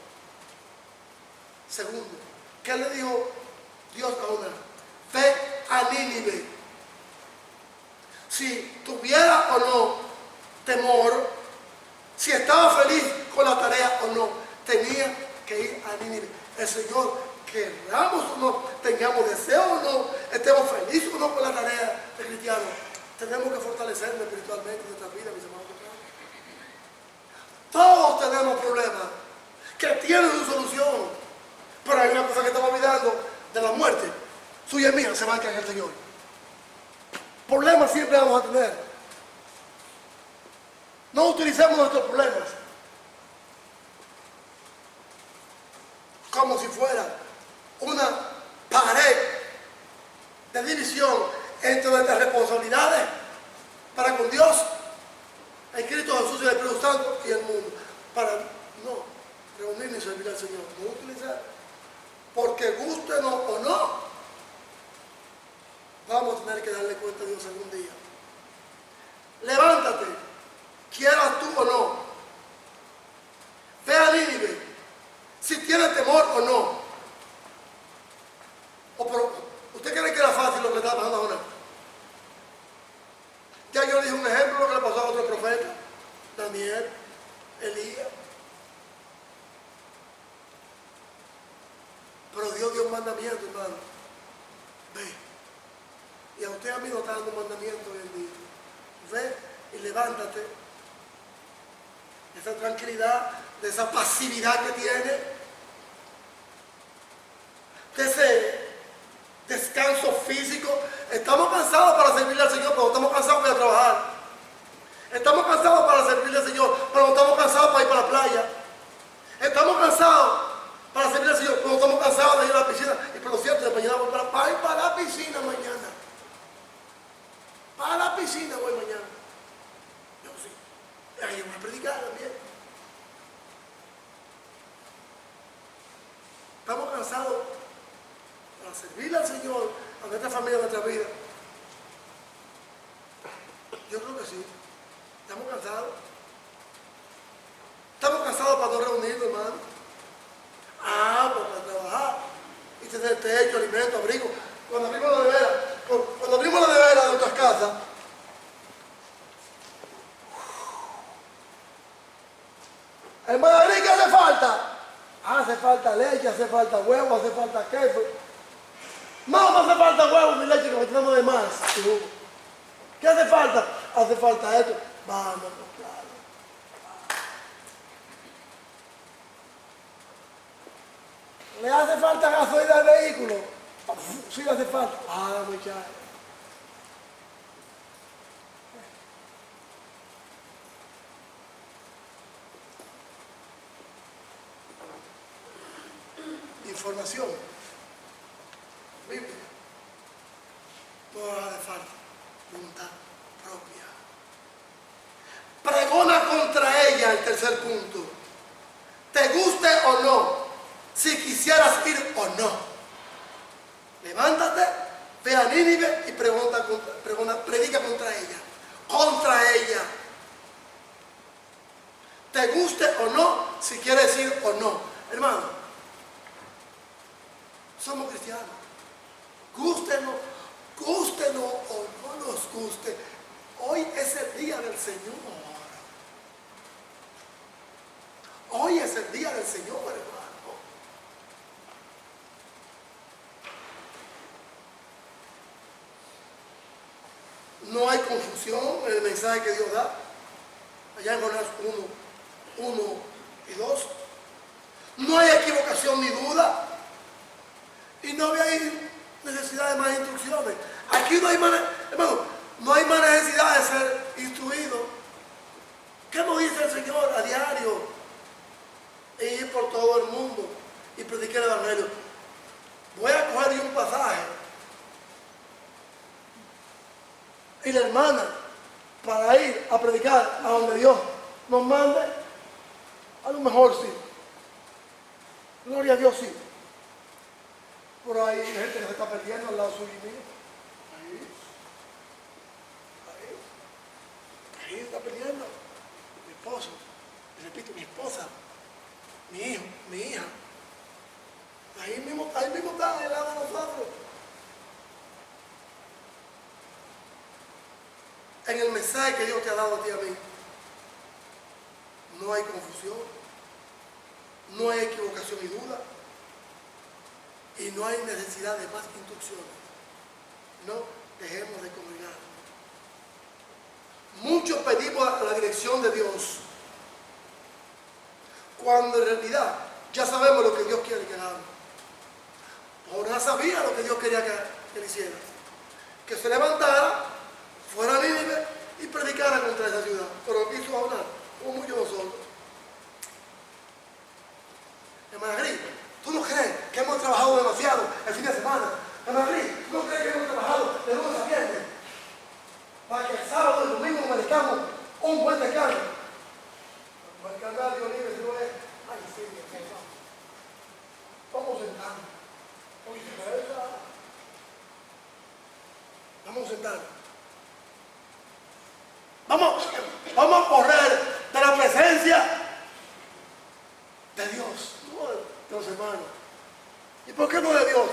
Segundo, ¿qué le dijo Dios a Jonás? Ve a Nínive. Si tuviera o no temor, si estaba feliz con la tarea o no, tenía que ir a Nínive. El Señor, queramos o no, tengamos deseo o no, estemos felices o no con la tarea de cristiano, tenemos que fortalecernos espiritualmente en nuestra vida, mis hermanos. Todos tenemos problemas tiene su solución. Pero hay una cosa que estamos olvidando de la muerte. Suya y mía se va a caer el Señor. Problemas siempre vamos a tener. No utilicemos nuestros problemas como si fuera una pared de división entre nuestras responsabilidades para con Dios, el Cristo Jesús y el Espíritu Santo y el mundo. Para no reunirnos y servir al Señor, no utilizar, porque gústenos o no, vamos a tener que darle cuenta a Dios algún día. Levántate, quieras tú o no. Ve a Nínive, si tienes temor o no. ¿Usted cree que era fácil lo que estaba pasando ahora? Ya yo le dije un ejemplo de lo que le pasó a otro profeta, Daniel, Elías. Pero Dios dio un mandamiento, hermano. Ve. Y a usted a mí no está dando un mandamiento hoy en día. Ve y levántate. De esa tranquilidad, de esa pasividad que tiene, de ese descanso físico. Estamos cansados para servirle al Señor, pero estamos cansados para ir a trabajar. Estamos cansados para servirle al Señor, pero estamos cansados para ir para la playa. Estamos cansados para servirle al Señor, pero estamos cansados de ir a la piscina. Y por lo cierto, de mañana voy para ir para la piscina mañana. Para la piscina voy mañana. Yo sí. Y ahí voy a predicar también. Estamos cansados para servirle al Señor, a nuestra familia, a nuestra vida. Yo creo que sí. Estamos cansados. Estamos cansados para no reunirnos, hermano. Para trabajar. Y tener techo, alimento, abrigo. Cuando abrimos la nevera de nuestras casas, hermano, ¿qué hace falta? Hace falta leche, hace falta huevo, hace falta queso. No hace falta huevo ni leche, que me tenemos de más. ¿Qué hace falta? Hace falta esto. Vamos, claro. ¿Le hace falta gasolina al vehículo? Sí, le hace falta. Muchachos. Información. Biblia. No hace falta. Voluntad propia. Pregona contra ella, el tercer punto. Te guste o no, si quisieras ir o no. Levántate, ve a Nínive y predica contra ella. Contra ella. Te guste o no, si quieres ir o no. Hermano, somos cristianos. Gústenos o no nos guste. Hoy es el día del Señor. Hoy es el día del Señor, hermano. No hay confusión en el mensaje que Dios da. Allá en Jonás 1 y 2. No hay equivocación ni duda. Y no hay necesidad de más instrucciones. Aquí no hay hermano, no hay más necesidad de ser instruido. ¿Qué nos dice el Señor a diario? Ir por todo el mundo y predicar el Evangelio. Voy a coger un pasaje. Y la hermana, para ir a predicar a donde Dios nos mande, a lo mejor sí. Gloria a Dios, sí. Pero hay gente que se está perdiendo al lado suyo y mío. Ahí está perdiendo. Mi esposo, repito, mi esposa, mi hijo, mi hija. Ahí mismo está al lado de nosotros. En el mensaje que Dios te ha dado a ti y a mí, no hay confusión, no hay equivocación y duda, y no hay necesidad de más instrucciones. No dejemos de congregar. Muchos pedimos la dirección de Dios, cuando en realidad Ya sabemos lo que Dios quiere que hagamos. Jonás sabía lo que Dios quería que le hiciera. Que se levantara, fuera a Nínive y predicara contra esa ciudad. Pero lo quiso Jonás, como muchos de nosotros. Hermana Gris, ¿tú no crees que hemos trabajado demasiado el fin de semana? Hermana Gris, ¿tú no crees que hemos trabajado de lunes a viernes? Para que el sábado y el domingo nos merezcamos un buen descanso. Para descansar, Dios libre, si no es, ay, sí, vamos sentando. Vamos a sentar. Vamos a correr de la presencia de Dios, no de los hermanos. ¿Y por qué no de Dios?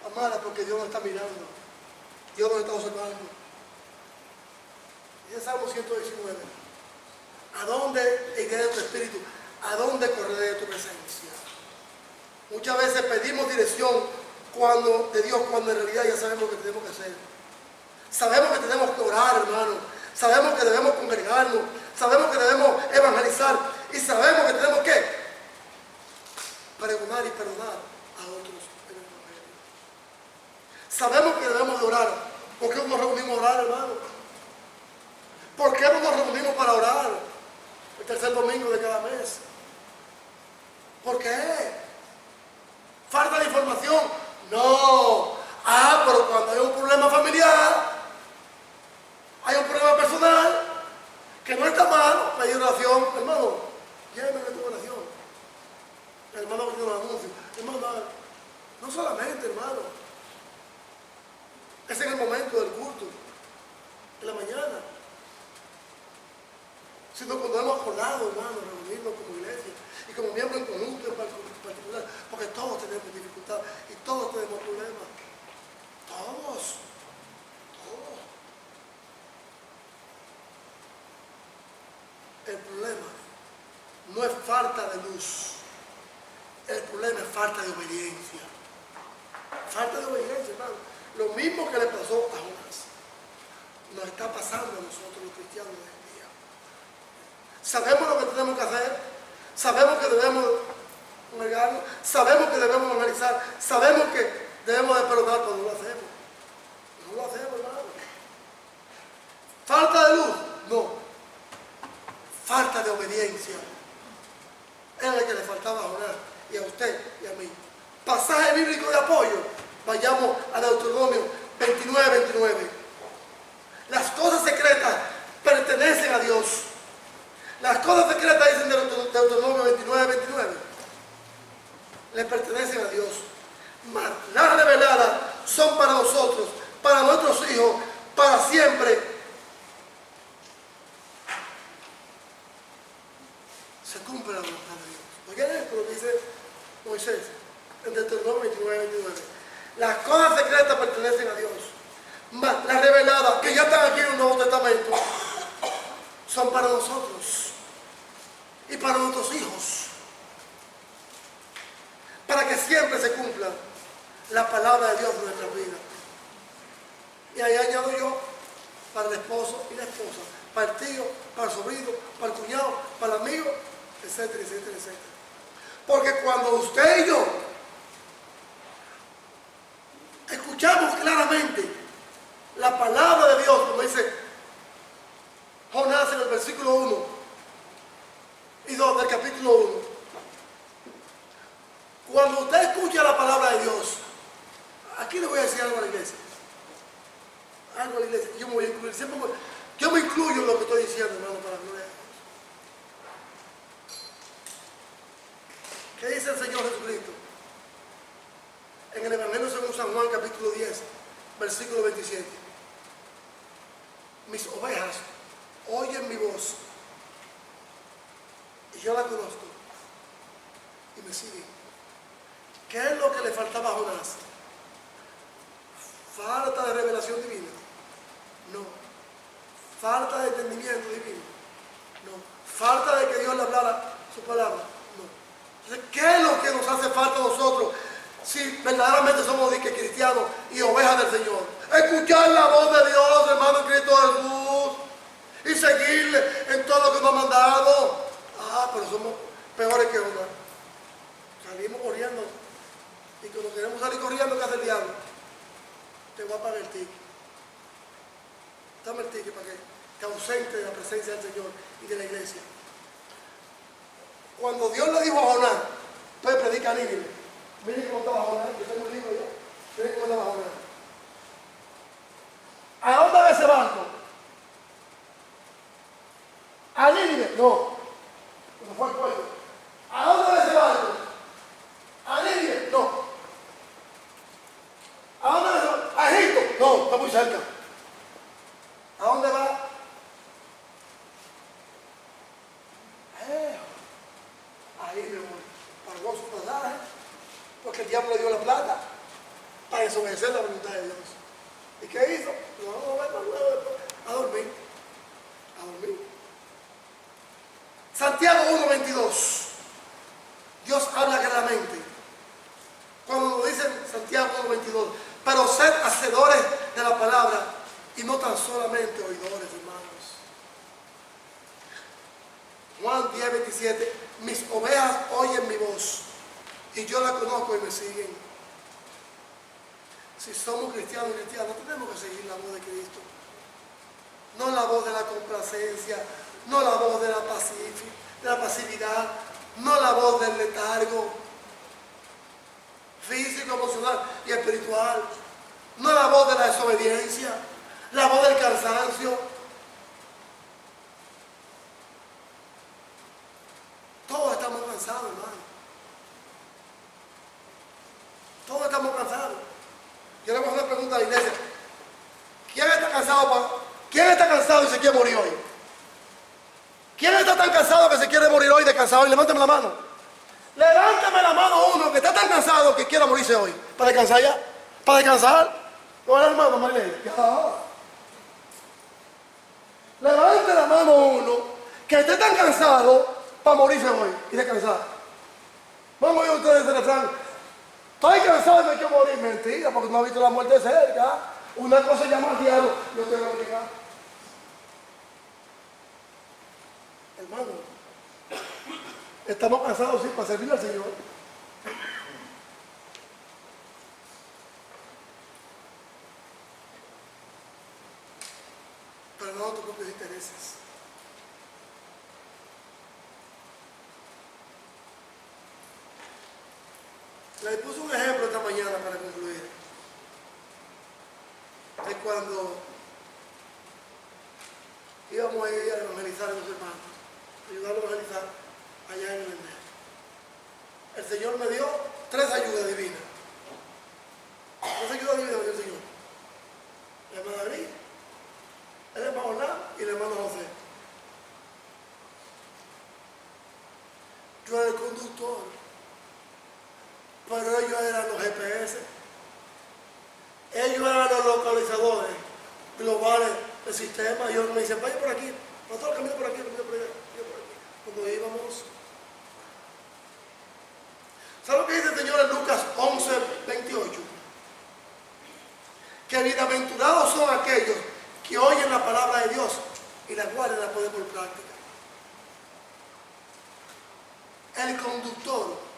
Amada, porque Dios nos está mirando. Dios nos está observando. Dice Salmo 119. ¿A dónde iré de tu espíritu? ¿A dónde correré de tu presencia? Muchas veces pedimos dirección de Dios cuando en realidad ya sabemos lo que tenemos que hacer. Sabemos que tenemos que orar, hermano. Sabemos que debemos congregarnos. Sabemos que debemos evangelizar. Y sabemos que tenemos que pregonar y perdonar a otros en el evangelio. Sabemos que debemos de orar. ¿Por qué no nos reunimos a orar, hermano? ¿Por qué no nos reunimos para orar el tercer domingo de cada mes? ¿Por qué? ¿Falta de información? No. Pero cuando hay un problema familiar, hay un problema personal, que no está mal, pedir oración, hermano, lléveme tu oración. El hermano tiene un anuncio. Hermano, no solamente, hermano, es en el momento del culto, en la mañana, sino cuando hemos acordado, hermano, reunirnos como iglesia y como miembro en conjunto en particular, porque todos tenemos dificultades y todos tenemos problemas. Todos. El problema no es falta de luz. El problema es falta de obediencia. Falta de obediencia, hermano. Lo mismo que le pasó a Jonás nos está pasando a nosotros los cristianos de hoy en día. Sabemos lo que tenemos que hacer. Sabemos que debemos congregarnos. Sabemos que debemos analizar. Sabemos que debemos de perdonar, pero no lo hacemos. No lo hacemos, hermano. ¿Falta de luz? No. Falta de obediencia. Es la que le faltaba a Jonás y a usted y a mí. Pasaje bíblico de apoyo. Vayamos a Deuteronomio 29:29. Las cosas secretas pertenecen a Dios. Las cosas secretas, dicen Deuteronomio 29:29, le pertenecen a Dios. Mas las reveladas son para nosotros, para nuestros hijos, para siempre. Se cumple la voluntad de Dios. Oigan esto lo que dice Moisés en Deuteronomio 29:29. Las cosas secretas pertenecen a Dios. Mas las reveladas, que ya están aquí en el Nuevo Testamento, son para nosotros y para nuestros hijos, para que siempre se cumpla la palabra de Dios en nuestra vida. Y ahí añado yo, para el esposo y la esposa, para el tío, para el sobrino, para el cuñado, para el amigo, etcétera, etcétera, etcétera. Porque cuando usted y yo escuchamos claramente la palabra de Dios, como dice Jonás en el versículo 1 y 2 del capítulo 1, cuando usted escucha la palabra de Dios, aquí le voy a decir algo a la iglesia. Algo a la iglesia. Yo me voy a incluir. Yo me incluyo en lo que estoy diciendo, hermano, para la gloria de Dios. ¿Qué dice el Señor Jesucristo? En el Evangelio según San Juan, capítulo 10, versículo 27. Mis ovejas oyen mi voz y yo la conozco y me siguen. ¿Qué es lo que le faltaba a Jonás? ¿Falta de revelación divina? No. ¿Falta de entendimiento divino? No. ¿Falta de que Dios le hablara su palabra? No. Entonces, ¿qué es lo que nos hace falta a nosotros si verdaderamente somos cristianos y ovejas del Señor? Escuchar la voz de Dios, hermano, en Cristo Jesús, y seguirle en todo lo que nos ha mandado. peores que una. Salimos corriendo. Y cuando queremos salir corriendo, ¿qué hace el diablo? Te voy a pagar el ticket. Dame el ticket para que te ausente de la presencia del Señor y de la iglesia. Cuando Dios le dijo a Jonás, pues predica a Nínive. Miren cómo estaba Jonás, yo tengo un libro ya. Miren cómo estaba Jonás. ¿A dónde va ese barco? ¿A Nínive? No. No fue al puerto. ¿A dónde va ese barco? ¿A Nínive? No. ¿A dónde va ese barco? ¿A Egipto? No, está muy cerca. ¿A dónde va? Ahí me voy. Pagó su pasaje, porque el diablo le dio la plata para desobedecer la voluntad de Dios. ¿Y qué hizo? A dormir. A dormir. Santiago 1:22. Dios habla claramente. Cuando nos dicen Santiago 1:22, pero sed hacedores de la palabra y no tan solamente oidores, hermanos. Juan 10:27, mis ovejas oyen mi voz y yo la conozco y me siguen. Si somos cristianos y cristianas, tenemos que seguir la voz de Cristo. No la voz de la complacencia, no la voz de la pasividad, no la voz del letargo físico, emocional y espiritual, no la voz de la desobediencia, la voz del cansancio. Todos estamos cansados, hermano. Todos estamos cansados. Yo le voy a hacer una pregunta a la iglesia. ¿Quién está cansado y se quiere morir hoy? ¿Quién está tan cansado que se quiere morir hoy de cansado? Y levántame la mano. Levántame la mano uno que está tan cansado que quiera morirse hoy. ¿Para descansar ya? ¿Para descansar? No, hermano, Marilene. Ya. Levante la mano uno que esté tan cansado para morirse hoy y descansar. Vamos a ustedes ese refrán. Estoy cansado y me quiero morir. Mentira, porque no ha visto la muerte de cerca. Una cosa llama al diablo. Yo te voy a explicar. Hermano, estamos cansados, sí, para servir al Señor. Pero no tus propios intereses. Les puse un ejemplo esta mañana para concluir. De cuando íbamos a ir a evangelizar a los hermanos, ayudarlos a evangelizar allá en el Endel. El Señor me dio 3 ayudas divinas. 3 ayudas divinas me dio el Señor. La hermana Gris, el hermano Orlán y el hermano José. Yo era el conductor, pero ellos eran los GPS. Ellos eran los localizadores globales del sistema. Y ellos me dicen, vaya por aquí, no todo el camino por aquí, el camino por allá, por aquí. Cuando íbamos. ¿Sabe lo que dice el Señor en Lucas 11:28? Que bienaventurados son aquellos que oyen la palabra de Dios y la guardan y la ponen por práctica. El conductor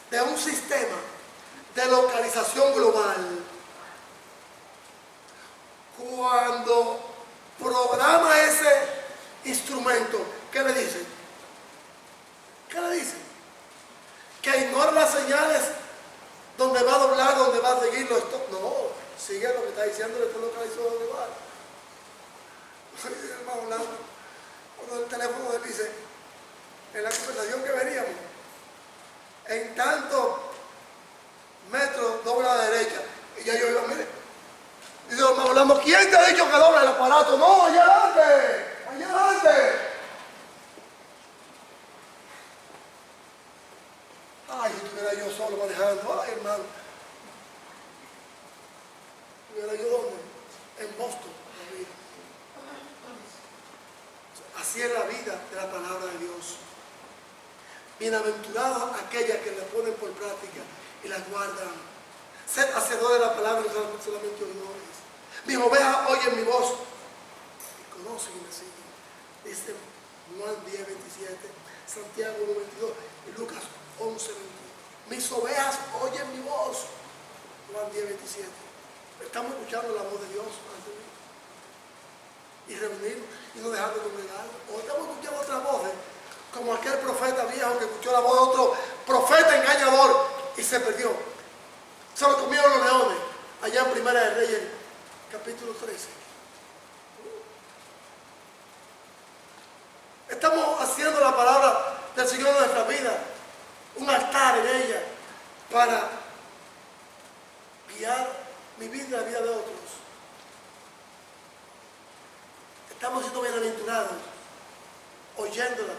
de un sistema de localización global, cuando programa ese instrumento, ¿qué le dice? ¿Qué le dice? Que ignora las señales donde va a doblar, donde va a seguir los stop. No, sigue lo que está diciendo el localizador global. Cuando el teléfono le dice, en la conversación que veníamos, en tantos metros dobla a la derecha, y ya yo iba, mire, y yo me hablamos, ¿quién te ha dicho que dobla el aparato? No, allá adelante, allá adelante. Ay, si estuviera yo solo manejando, ay hermano, estuviera yo ¿dónde? En Boston, todavía. Así es la vida de la palabra de Dios. Bienaventurados aquellas que la ponen por práctica y la guardan. Sed hacedores de la palabra y no solamente oidores. Mis ovejas oyen mi voz y conocen y me siguen. Dice Juan 10, 27, Santiago 1, 22 y Lucas 11, 21. Mis ovejas oyen mi voz. Juan 10, 27. Estamos escuchando la voz de Dios antes de y reunirnos y no dejar de congregar. O estamos escuchando otras voces, como aquel profeta viejo que escuchó la voz de otro profeta engañador y se perdió. Se lo comieron los leones, allá en Primera de Reyes, capítulo 13. Estamos haciendo la palabra del Señor en nuestra vida, un altar en ella, para guiar mi vida y la vida de otros. Estamos siendo bienaventurados, oyéndola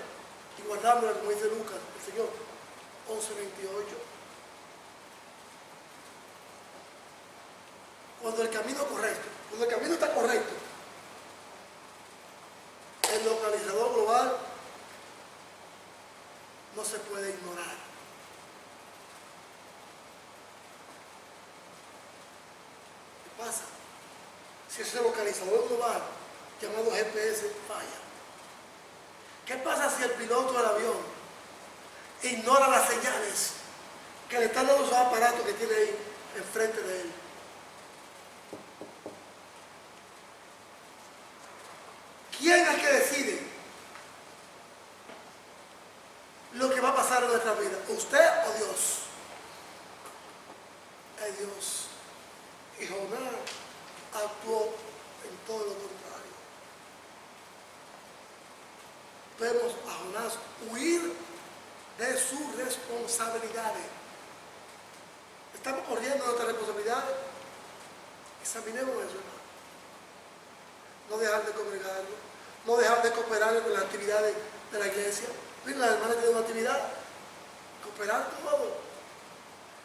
y guardándola, como dice Lucas, el Señor, 11:28. Cuando el camino está correcto, el localizador global no se puede ignorar. ¿Qué pasa? Si ese localizador global, llamado GPS, falla. ¿Qué pasa si el piloto del avión ignora las señales que le están dando esos aparatos que tiene ahí enfrente de él? ¿Quién es el que decide lo que va a pasar en nuestra vida? ¿Usted o Dios? Es Dios. Y Jonás actuó en todo lo contrario. Vemos a Jonás huir de sus responsabilidades. Estamos corriendo de nuestras responsabilidades. Examinemos eso, hermano. No dejar de congregarnos, no dejar de cooperar con las actividades de la iglesia. Miren, las hermanas tienen una actividad, cooperar todo.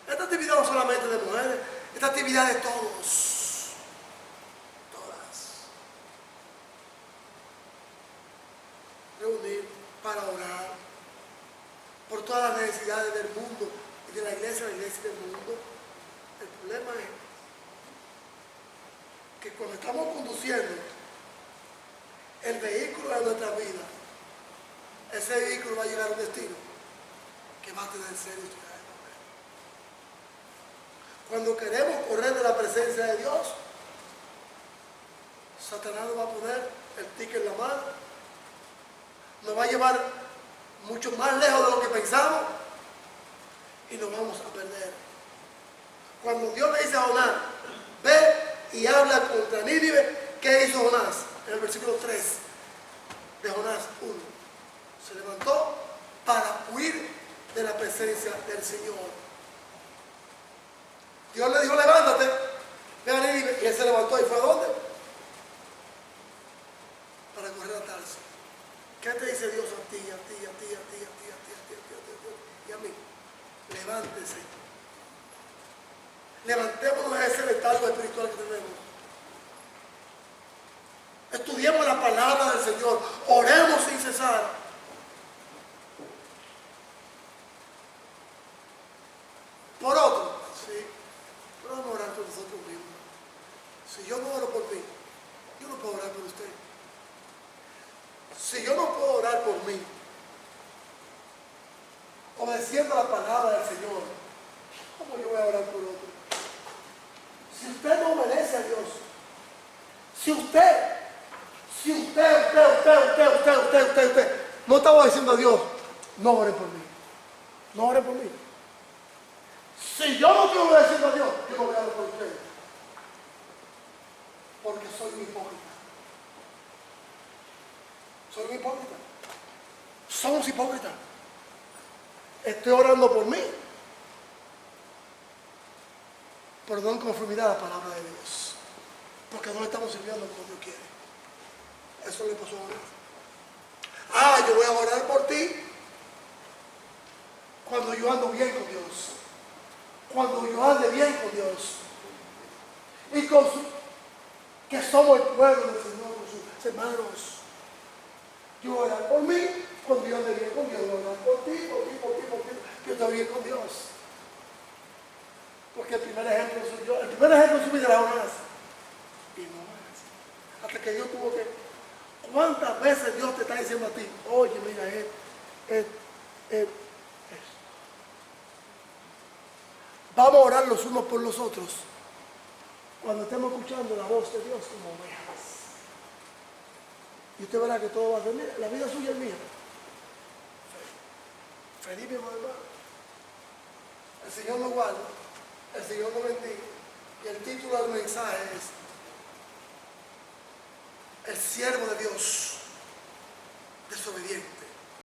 Esta actividad no solamente de mujeres, esta actividad de todos, todas. Reunir para orar por todas las necesidades del mundo y de la iglesia y del mundo. El problema es que cuando estamos conduciendo el vehículo de nuestra vida, ese vehículo va a llegar a un destino que va a tener serios problemas. Cuando queremos correr de la presencia de Dios, Satanás nos va a poner el ticket en la mano, nos va a llevar mucho más lejos de lo que pensamos y nos vamos a perder. Cuando Dios le dice a Jonás, ve y habla contra Nínive, ¿qué hizo Jonás? En el versículo 3 de Jonás 1. Se levantó para huir de la presencia del Señor. Dios le dijo, levántate, ve a Nínive, y él se levantó y fue a ¿dónde? Para correr a Tarso. ¿Qué te dice Dios a ti, a ti, a ti, a ti, a ti, a ti, a ti, a ti, a ti, y a mí? Levántese. Levantémonos de ese letargo espiritual que tenemos. Estudiemos la palabra del Señor. Oremos sin cesar. Por otro, sí, pero vamos a orar por nosotros mismos. Si yo no oro por mí, yo no puedo orar por usted. Si yo no puedo orar por mí, obedeciendo la palabra del Señor, ¿cómo yo voy a orar por otro? Si usted no obedece a Dios, si usted no estaba diciendo a Dios, no ore por mí, no ore por mí. Si yo no estoy obedeciendo a Dios, yo no voy a orar por usted, porque soy un hipócrita. Soy un hipócrita. Somos hipócritas. Estoy orando por mí, pero no en conformidad a la palabra de Dios, porque no le estamos sirviendo como Dios quiere. Eso le pasó a Jonás. Yo voy a orar por ti cuando yo ando bien con Dios, cuando yo ande bien con Dios y que somos el pueblo del Señor, con sus hermanos. Yo voy a orar por mí cuando yo ande bien con Dios. Voy a orar por ti, que yo estoy bien con Dios. Porque el primer ejemplo soy yo. El primer ejemplo en su vida era Jonás. Y no más. Hasta que Dios tuvo que... ¿Cuántas ¿Cuántas veces Dios te está diciendo a ti, oye, mira, vamos a orar los unos por los otros cuando estemos escuchando la voz de Dios como ovejas? Y usted verá que todo va a ser, mira, la vida suya es mía. Feliz, mi hermano. El Señor nos guarda, el Señor nos bendiga. Y el título del mensaje es: el siervo de Dios desobediente.